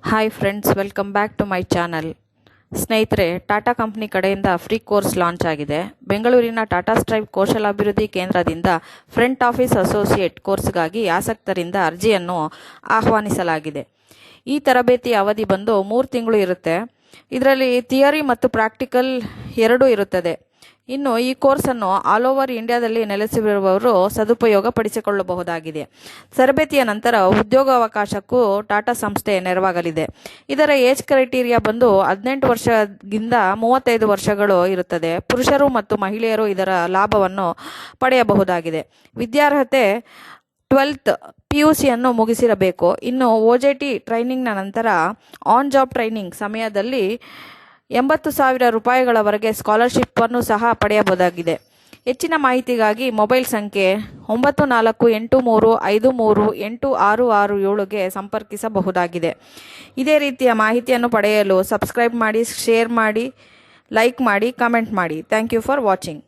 Hi friends, welcome back to my channel. ಸ್ನೇಹಿತರೆ, Tata company ಕಡೆಯಿಂದ free course launch ಆಗಿದೆ. ಬೆಂಗಳೂರಿನ ಟಾಟಾ ಸ್ಟ್ರೈವ್ ಕೌಶಲಾಭಿವೃದ್ಧಿ ಕೇಂದ್ರದಿಂದ ಫ್ರಂಟ್ ಆಫೀಸ್ ಅಸೋಸಿಯೇಟ್ ಕೋರ್ಸ್ಗಾಗಿ ಆಸಕ್ತರಿಂದ ಅರ್ಜಿಯನ್ನು ಆಹ್ವಾನಿಸಲಾಗಿದೆ. ಈ ತರಬೇತಿ ಅವಧಿ ಬಂದು 3 ತಿಂಗಳು ಇರುತ್ತೆ. ಇದರಲ್ಲಿ ಥಿಯರಿ ಮತ್ತು ಪ್ರಾಕ್ಟಿಕಲ್ ಎರಡೂ ಇರುತ್ತದೆ. ಇನ್ನು ಈ ಕೋರ್ಸನ್ನು ಆಲ್ ಓವರ್ ಇಂಡಿಯಾದಲ್ಲಿ ನೆಲೆಸಿರುವವರು ಸದುಪಯೋಗ ಪಡಿಸಿಕೊಳ್ಳಬಹುದಾಗಿದೆ. ತರಬೇತಿಯ ನಂತರ ಉದ್ಯೋಗಾವಕಾಶಕ್ಕೂ ಟಾಟಾ ಸಂಸ್ಥೆ ನೆರವಾಗಲಿದೆ. ಇದರ ಏಜ್ ಕ್ರೈಟೀರಿಯಾ ಬಂದು 18 ವರ್ಷದಿಂದ 35 ವರ್ಷಗಳು ಇರುತ್ತದೆ. ಪುರುಷರು ಮತ್ತು ಮಹಿಳೆಯರು ಇದರ ಲಾಭವನ್ನು ಪಡೆಯಬಹುದಾಗಿದೆ. ವಿದ್ಯಾರ್ಹತೆ 12th PUCಯನ್ನು ಮುಗಿಸಿರಬೇಕು. ಇನ್ನು OJT ಟ್ರೈನಿಂಗ್ನ ನಂತರ ಆನ್ ಜಾಬ್ ಟ್ರೈನಿಂಗ್ ಸಮಯದಲ್ಲಿ 80,000 ರೂಪಾಯಿಗಳವರೆಗೆ ಸ್ಕಾಲರ್ಶಿಪ್ ಅನ್ನು ಸಹ ಪಡೆಯಬಹುದಾಗಿದೆ. ಹೆಚ್ಚಿನ ಮಾಹಿತಿಗಾಗಿ ಮೊಬೈಲ್ ಸಂಖ್ಯೆ 9483538667ಗೆ ಸಂಪರ್ಕಿಸಬಹುದಾಗಿದೆ. ಇದೇ ರೀತಿಯ ಮಾಹಿತಿಯನ್ನು ಪಡೆಯಲು ಸಬ್ಸ್ಕ್ರೈಬ್ ಮಾಡಿ, ಶೇರ್ ಮಾಡಿ, ಲೈಕ್ ಮಾಡಿ, ಕಮೆಂಟ್ ಮಾಡಿ. Thank you for watching.